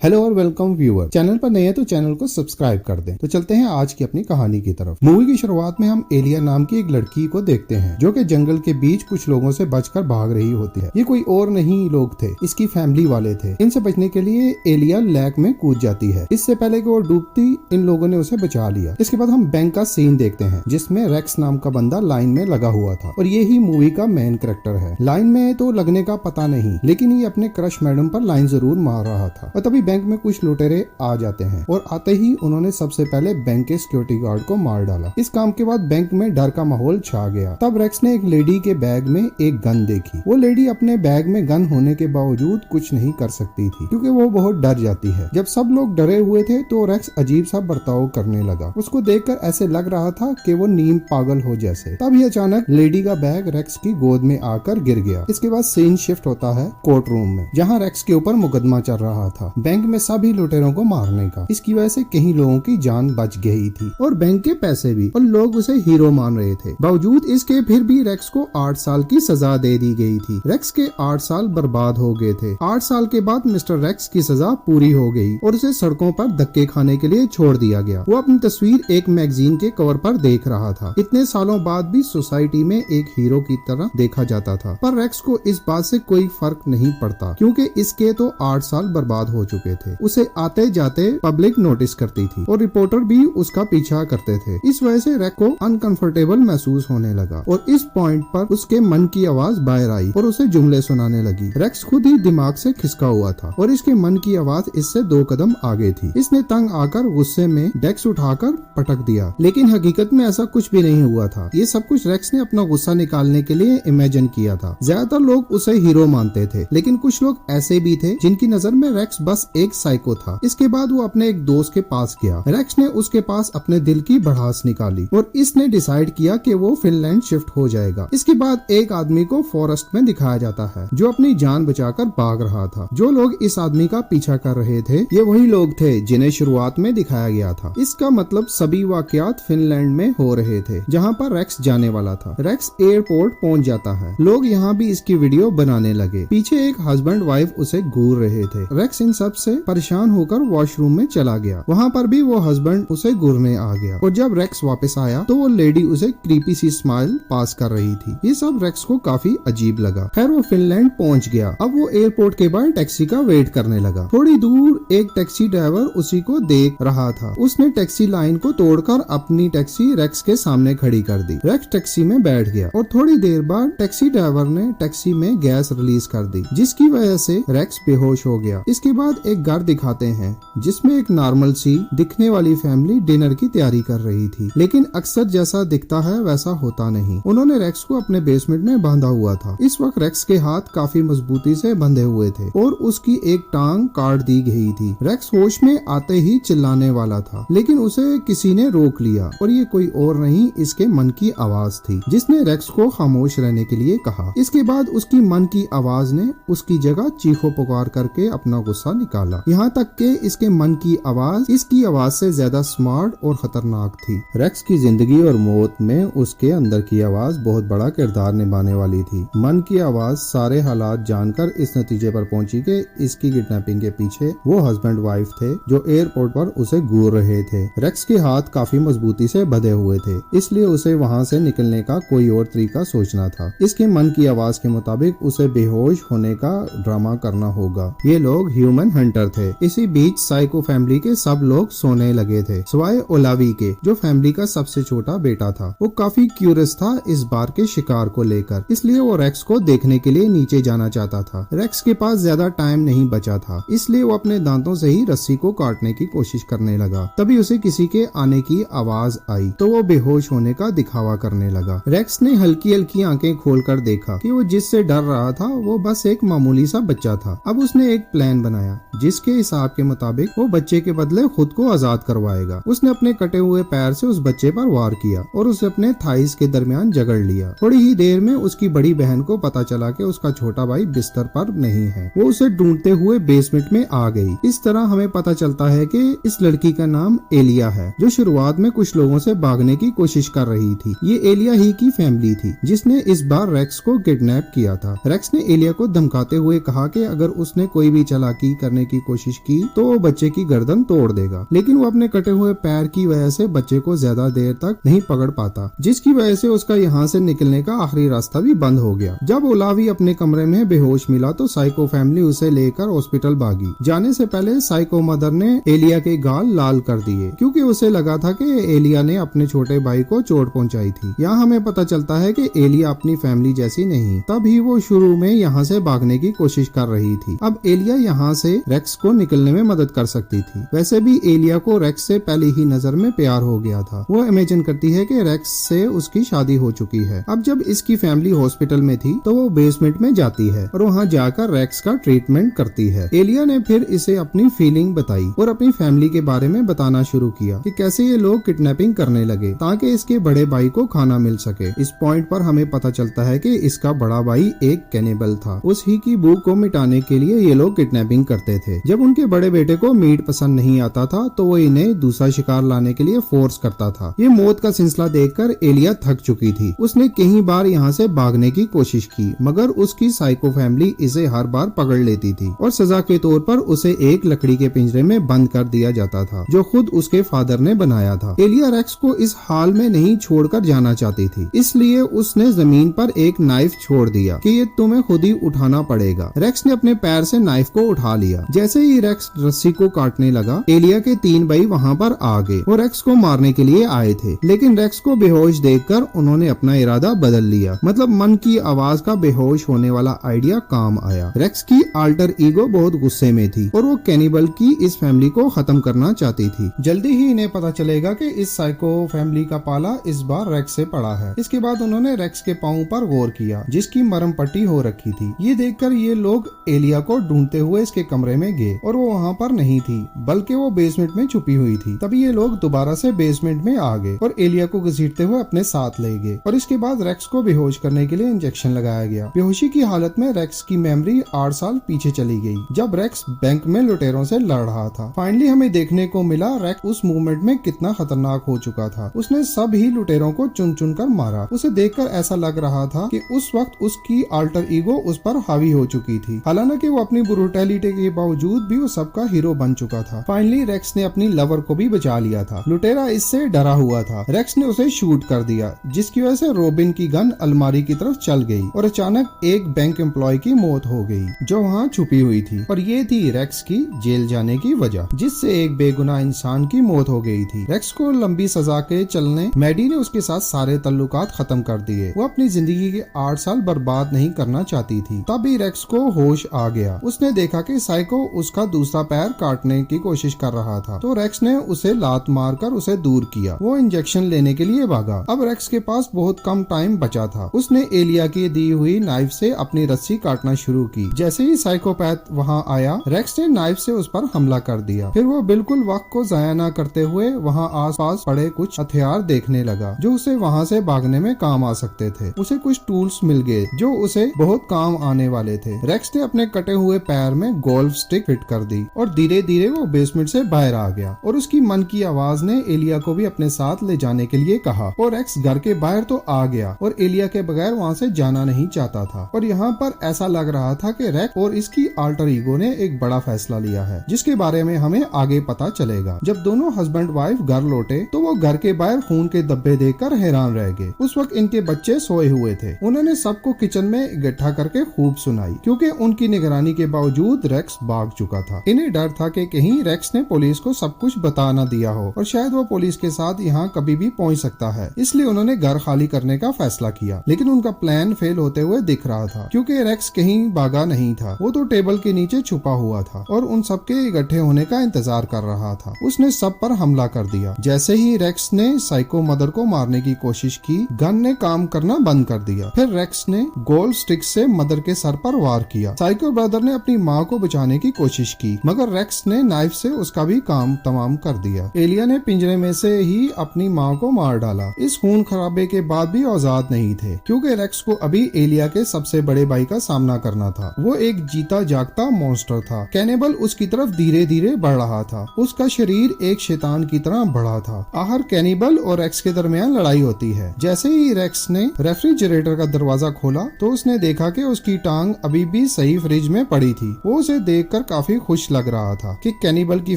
Hello और welcome viewer. Channel पर नए हैं तो चैनल को सब्सक्राइब कर दें। तो चलते हैं आज की अपनी कहानी की तरफ। मूवी की शुरुआत में हम एलिया नाम की एक लड़की को देखते हैं जो कि जंगल के बीच कुछ लोगों से बचकर भाग रही होती है। ये कोई और नहीं लोग थे, इसकी फैमिली वाले थे। इनसे बचने के लिए एलिया लेक में कूद जाती है। इससे पहले कि वो डूबती इन लोगों ने उसे बचा लिया। इसके बाद हम बैंक का सीन देखते हैं जिसमें रेक्स नाम का बंदा लाइन में लगा हुआ था और ये ही मूवी का मेन कैरेक्टर है। लाइन में तो लगने का पता नहीं, लेकिन ये अपने क्रश मैडम पर लाइन जरूर मार रहा था। और तभी बैंक में कुछ लुटेरे आ जाते हैं और आते ही उन्होंने सबसे पहले बैंक के सिक्योरिटी गार्ड को मार डाला। इस काम के बाद बैंक में डर का माहौल छा गया। तब रेक्स ने एक लेडी के बैग में एक गन देखी। वो लेडी अपने बैग में गन होने के बावजूद कुछ नहीं कर सकती थी क्योंकि वो बहुत डर जाती है। जब सब लोग डरे हुए थे तो रेक्स अजीब सा बर्ताव करने लगा। उसको देखकर ऐसे लग रहा था कि वो नीम पागल हो जैसे। तभी अचानक लेडी का बैग रेक्स की गोद में आकर गिर गया। इसके बाद सीन शिफ्ट होता है कोर्ट रूम में, जहाँ रेक्स के ऊपर मुकदमा चल रहा था बैंक में सभी लुटेरों को मारने का। इसकी वजह से कई लोगों की जान बच गई थी और बैंक के पैसे भी, और लोग उसे हीरो मान रहे थे। बावजूद इसके फिर भी रेक्स को 8 साल की सजा दे दी गई थी। रेक्स के 8 साल बर्बाद हो गए थे। 8 साल के बाद मिस्टर रेक्स की सजा पूरी हो गई और उसे सड़कों पर धक्के खाने के लिए छोड़ दिया गया। वो अपनी तस्वीर एक मैगजीन के कवर पर देख रहा था। इतने सालों बाद भी सोसाइटी में एक हीरो की तरह देखा जाता था, पर रेक्स को इस बात से कोई फर्क नहीं पड़ता क्योंकि इसके तो 8 साल बर्बाद हो चुके थे। उसे आते जाते पब्लिक नोटिस करती थी और रिपोर्टर भी उसका पीछा करते थे। इस वजह से रेक्स को अनकंफर्टेबल महसूस होने लगा और इस पॉइंट पर उसके मन की आवाज बाहर आई और उसे जुमले सुनाने लगी। रेक्स खुद ही दिमाग से खिसका हुआ था और इसके मन की आवाज इससे 2 कदम आगे थी। इसने तंग आकर गुस्से में डेस्क उठाकर पटक दिया, लेकिन हकीकत में ऐसा कुछ भी नहीं हुआ था। ये सब कुछ रेक्स ने अपना गुस्सा निकालने के लिए इमेजिन किया था। ज्यादातर लोग उसे हीरो मानते थे, लेकिन कुछ लोग ऐसे भी थे जिनकी नजर में रेक्स बस एक साइको था। इसके बाद वो अपने एक दोस्त के पास गया। रेक्स ने उसके पास अपने दिल की भड़ास निकाली और इसने डिसाइड किया कि वो फिनलैंड शिफ्ट हो जाएगा। इसके बाद एक आदमी को फॉरेस्ट में दिखाया जाता है जो अपनी जान बचाकर भाग रहा था। जो लोग इस आदमी का पीछा कर रहे थे ये वही लोग थे जिन्हें शुरुआत में दिखाया गया था। इसका मतलब सभी वाकयात फिनलैंड में हो रहे थे जहाँ पर रेक्स जाने वाला था। रेक्स एयरपोर्ट पहुँच जाता है। लोग यहाँ भी इसकी वीडियो बनाने लगे। पीछे एक हस्बैंड वाइफ उसे घूर रहे थे। रेक्स इन सब से परेशान होकर वॉशरूम में चला गया। वहाँ पर भी वो हस्बैंड उसे घूरने आ गया और जब रेक्स वापस आया तो वो लेडी उसे क्रीपी सी स्माइल पास कर रही थी। ये सब रेक्स को काफी अजीब लगा। खैर वो फिनलैंड पहुँच गया। अब वो एयरपोर्ट के बाहर टैक्सी का वेट करने लगा। थोड़ी दूर एक टैक्सी ड्राइवर उसी को देख रहा था। उसने टैक्सी लाइन को तोड़कर अपनी टैक्सी रेक्स के सामने खड़ी कर दी। रेक्स टैक्सी में बैठ गया और थोड़ी देर बाद टैक्सी ड्राइवर ने टैक्सी में गैस रिलीज कर दी जिसकी वजह से रेक्स बेहोश हो गया। इसके बाद एक घर दिखाते हैं जिसमें एक नॉर्मल सी दिखने वाली फैमिली डिनर की तैयारी कर रही थी, लेकिन अक्सर जैसा दिखता है वैसा होता नहीं। उन्होंने रेक्स को अपने बेसमेंट में बांधा हुआ था। इस वक्त रेक्स के हाथ काफी मजबूती से बंधे हुए थे और उसकी एक टांग काट दी गई थी। रेक्स होश में आते ही चिल्लाने वाला था, लेकिन उसे किसी ने रोक लिया और ये कोई और नहीं इसके मन की आवाज थी जिसने रेक्स को खामोश रहने के लिए कहा। इसके बाद उसकी मन की आवाज ने उसकी जगह चीखो पुकार करके अपना गुस्सा निकाला। यहाँ तक के इसके मन की आवाज इसकी आवाज से ज्यादा स्मार्ट और खतरनाक थी। रेक्स की जिंदगी और मौत में उसके अंदर की आवाज बहुत बड़ा किरदार निभाने वाली थी। मन की आवाज सारे हालात जानकर इस नतीजे पर पहुंची कि इसकी किडनैपिंग के पीछे वो हस्बैंड वाइफ थे जो एयरपोर्ट पर उसे घूर रहे थे। रेक्स के हाथ काफी मजबूती से बंधे हुए थे, इसलिए उसे वहाँ से निकलने का कोई और तरीका सोचना था। इसके मन की आवाज के मुताबिक उसे बेहोश होने का ड्रामा करना होगा। ये लोग ह्यूमन हंटर थे। इसी बीच साइको फैमिली के सब लोग सोने लगे थे सिवाय ओलावी के, जो फैमिली का सबसे छोटा बेटा था। वो काफी क्यूरियस था इस बार के शिकार को लेकर, इसलिए वो रेक्स को देखने के लिए नीचे जाना चाहता था। रेक्स के पास ज्यादा टाइम नहीं बचा था, इसलिए वो अपने दांतों से ही रस्सी को काटने की कोशिश करने लगा। तभी उसे किसी के आने की आवाज आई तो वो बेहोश होने का दिखावा करने लगा। रेक्स ने हल्की हल्की आंखें खोलकर देखा कि वो जिससे डर रहा था वो बस एक मामूली सा बच्चा था। अब उसने एक प्लान बनाया जिसके हिसाब के मुताबिक वो बच्चे के बदले खुद को आजाद करवाएगा। उसने अपने कटे हुए पैर से उस बच्चे पर वार किया और उसे अपने थाइस के दरमियान जकड़ लिया। थोड़ी ही देर में उसकी बड़ी बहन को पता चला कि उसका छोटा भाई बिस्तर पर नहीं है। वो उसे ढूंढते हुए बेसमेंट में आ गई। इस तरह हमें पता चलता है कि इस लड़की का नाम एलिया है जो शुरुआत में कुछ लोगों से भागने की कोशिश कर रही थी। ये एलिया ही की फैमिली थी जिसने इस बार रेक्स को किडनैप किया था। रेक्स ने एलिया को धमकाते हुए कहा कि अगर उसने कोई भी चालाकी करने की कोशिश की तो वो बच्चे की गर्दन तोड़ देगा, लेकिन वो अपने कटे हुए पैर की वजह से बच्चे को ज्यादा देर तक नहीं पकड़ पाता, जिसकी वजह से उसका यहाँ से निकलने का आखिरी रास्ता भी बंद हो गया। जब ओलावी अपने कमरे में बेहोश मिला तो साइको फैमिली उसे लेकर हॉस्पिटल भागी। जाने से पहले साइको मदर ने एलिया के गाल लाल कर दिए, क्योंकि उसे लगा था कि एलिया ने अपने छोटे भाई को चोट पहुंचाई थी। यहाँ हमें पता चलता है कि एलिया अपनी फैमिली जैसी नहीं, तभी वो शुरू में यहाँ से भागने की कोशिश कर रही थी। अब एलिया यहाँ से रेक्स को निकलने में मदद कर सकती थी। वैसे भी एलिया को रेक्स से पहले ही नजर में प्यार हो गया था। वो इमेजिन करती है कि रेक्स से उसकी शादी हो चुकी है। अब जब इसकी फैमिली हॉस्पिटल में थी तो वो बेसमेंट में जाती है और वहाँ जाकर रेक्स का ट्रीटमेंट करती है। एलिया ने फिर इसे अपनी फीलिंग बताई और अपनी फैमिली के बारे में बताना शुरू किया कि कैसे ये लोग किडनैपिंग करने लगे ताकि इसके बड़े भाई को खाना मिल सके। इस पॉइंट पर हमें पता चलता है कि इसका बड़ा भाई एक कैनिबल था। उस ही की भूख को मिटाने के लिए ये लोग किडनैपिंग करते थे। जब उनके बड़े बेटे को मीट पसंद नहीं आता था तो वो इन्हें दूसरा शिकार लाने के लिए फोर्स करता था। ये मौत का सिलसिला देखकर एलिया थक चुकी थी। उसने कई बार यहाँ से भागने की कोशिश की, मगर उसकी साइको फैमिली इसे हर बार पकड़ लेती थी और सजा के तौर पर उसे एक लकड़ी के पिंजरे में बंद कर दिया जाता था, जो खुद उसके फादर ने बनाया था। एलिया रेक्स को इस हाल में नहीं छोड़कर जाना चाहती थी, इसलिए उसने जमीन पर एक नाइफ छोड़ दिया कि ये तुम्हें खुद ही उठाना पड़ेगा। रेक्स ने अपने पैर से नाइफ को उठा लिया। जैसे ही रेक्स रस्सी को काटने लगा, एलिया के 3 भाई वहाँ पर आ गए। वो रेक्स को मारने के लिए आए थे, लेकिन रेक्स को बेहोश देखकर उन्होंने अपना इरादा बदल लिया। मतलब मन की आवाज का बेहोश होने वाला आइडिया काम आया। रेक्स की अल्टर ईगो बहुत गुस्से में थी और वो कैनिबल की इस फैमिली को खत्म करना चाहती थी। जल्दी ही इन्हें पता चलेगा कि इस साइको फैमिली का पाला इस बार रेक्स से पड़ा है। इसके बाद उन्होंने रेक्स के पांव पर गौर किया, जिसकी मरहम पट्टी हो रखी थी। ये देखकर ये लोग एलिया को ढूंढते हुए इसके कमरे में गए और वो वहाँ पर नहीं थी, बल्कि वो बेसमेंट में छुपी हुई थी। तभी ये लोग दोबारा से बेसमेंट में आ गए और एलिया को घसीटते हुए अपने साथ ले गए और इसके बाद रेक्स को बेहोश करने के लिए इंजेक्शन लगाया गया। बेहोशी की हालत में रेक्स की मेमोरी 8 साल पीछे चली गई, जब रेक्स बैंक में लुटेरों से लड़ रहा था। फाइनली हमें देखने को मिला रेक्स उस मूवमेंट में कितना खतरनाक हो चुका था। उसने सब ही लुटेरों को चुन चुन कर मारा। उसे देखकर ऐसा लग रहा था कि उस वक्त उसकी अल्टर ईगो उस पर हावी हो चुकी थी। हालांकि वो अपनी ब्रूटैलिटी के बावजूद भी वो सबका हीरो बन चुका था। फाइनली रेक्स ने अपनी लवर को भी बचा लिया था। लुटेरा इससे डरा हुआ था। रेक्स ने उसे शूट कर दिया, जिसकी वजह से रॉबिन की गन अलमारी की तरफ चल गई और अचानक एक बैंक एम्प्लॉय की मौत हो गई, जो वहाँ छुपी हुई थी। और ये थी रेक्स की जेल जाने की वजह, जिससे एक बेगुनाह इंसान की मौत हो गई थी। रेक्स को लंबी सजा के चलने मैडी ने उसके साथ सारे तल्लुकात खत्म कर दिए। वो अपनी जिंदगी के 8 साल बर्बाद नहीं करना चाहती थी। तभी रेक्स को होश आ गया। उसने देखा कि साइको उसका दूसरा पैर काटने की कोशिश कर रहा था, तो रेक्स ने उसे लात मारकर उसे दूर किया। वो इंजेक्शन लेने के लिए भागा। अब रेक्स के पास बहुत कम टाइम बचा था। उसने एलिया की दी हुई नाइफ से अपनी रस्सी काटना शुरू की। जैसे ही साइकोपैथ वहाँ आया, रेक्स ने नाइफ से उस पर हमला कर दिया। फिर वो बिल्कुल वक्त को जाया न करते हुए वहाँ आसपास पड़े कुछ हथियार देखने लगा, जो उसे वहाँ से भागने में काम आ सकते थे। उसे कुछ टूल्स मिल गए जो उसे बहुत काम आने वाले थे। रेक्स ने अपने कटे हुए पैर में गोल्फ स्टिक फिट कर दी और धीरे धीरे वो बेसमेंट से बाहर आ गया। और उसकी मन की आवाज ने एलिया को भी अपने साथ ले जाने के लिए कहा। और रेक्स घर के बाहर तो आ गया और एलिया के बगैर वहाँ से जाना नहीं चाहता था। और यहाँ पर ऐसा लग रहा था कि रेक्स और इसकी अल्टर ईगो ने एक बड़ा फैसला लिया है, जिसके बारे में हमें आगे पता चलेगा। जब दोनों हस्बैंड वाइफ घर लौटे तो वो घर के बाहर खून के धब्बे देखकर हैरान रह गए। उस वक्त इनके बच्चे सोए हुए थे। उन्होंने सबको किचन में इकट्ठा करके खूब सुनाई, क्योंकि उनकी निगरानी के बावजूद रेक्स भाग चुका था। इन्हें डर था कि कहीं रेक्स ने पुलिस को सब कुछ बता न दिया हो और शायद वो पुलिस के साथ यहाँ कभी भी पहुँच सकता है। इसलिए उन्होंने घर खाली करने का फैसला किया, लेकिन उनका प्लान फेल होते हुए दिख रहा था, क्योंकि रेक्स कहीं भागा नहीं था। वो तो टेबल के नीचे छुपा हुआ था और उन सबके इकट्ठे होने का इंतजार कर रहा था। उसने सब पर हमला कर दिया। जैसे ही रेक्स ने साइको मदर को मारने की कोशिश की, गन ने काम करना बंद कर दिया। फिर रेक्स ने गोल्फ स्टिक से मदर के सर पर वार किया। साइको ब्रदर ने अपनी माँ को बचाने की कोशिश की, मगर रेक्स ने नाइफ से उसका भी काम तमाम कर दिया। एलिया ने पिंजरे में से ही अपनी माँ को मार डाला। इस खून खराबे के बाद भी आजाद नहीं थे, क्योंकि रेक्स को अभी एलिया के सबसे बड़े भाई का सामना करना था। वो एक जीता जागता मॉन्स्टर था। कैनिबल उसकी तरफ धीरे धीरे बढ़ रहा था। उसका शरीर एक शैतान की तरह बढ़ा था। आखिर कैनिबल और रेक्स के दरमियान लड़ाई होती है। जैसे ही रेक्स ने रेफ्रिजरेटर का दरवाजा खोला तो उसने देखा कि उसकी टांग अभी भी सही फ्रिज में पड़ी थी। वो उसे देखकर देखकर काफी खुश लग रहा था कि कैनिबल की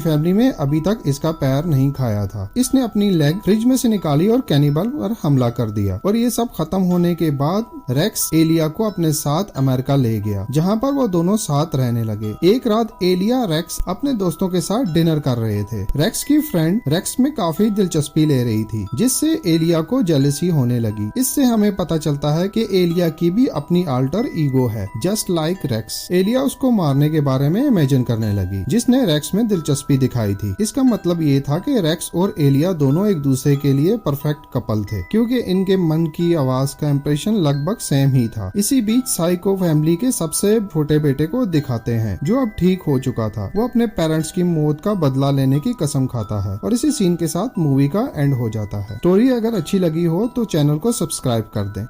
फैमिली में अभी तक इसका पैर नहीं खाया था। इसने अपनी लेग फ्रिज में से निकाली और कैनिबल पर हमला कर दिया और ये सब खत्म होने के बाद रेक्स एलिया को अपने साथ अमेरिका ले गया, जहाँ पर वो दोनों साथ रहने लगे। एक रात एलिया रेक्स अपने दोस्तों के साथ डिनर कर रहे थे। रेक्स की फ्रेंड रेक्स में काफी दिलचस्पी ले रही थी, जिससे एलिया को जेलसी होने लगी। इससे हमें पता चलता है कि एलिया की भी अपनी अल्टर ईगो है, जस्ट लाइक रेक्स। एलिया उसको मारने के बारे में इमेजिन करने लगी, जिसने रेक्स में दिलचस्पी दिखाई थी। इसका मतलब ये था कि रेक्स और एलिया दोनों एक दूसरे के लिए परफेक्ट कपल थे, क्योंकि इनके मन की आवाज का इंप्रेशन लगभग सेम ही था। इसी बीच साइको फैमिली के सबसे छोटे बेटे को दिखाते हैं, जो अब ठीक हो चुका था। वो अपने पेरेंट्स की मौत का बदला लेने की कसम खाता है और इसी सीन के साथ मूवी का एंड हो जाता है। स्टोरी अगर अच्छी लगी हो तो चैनल को सब्सक्राइब कर दें।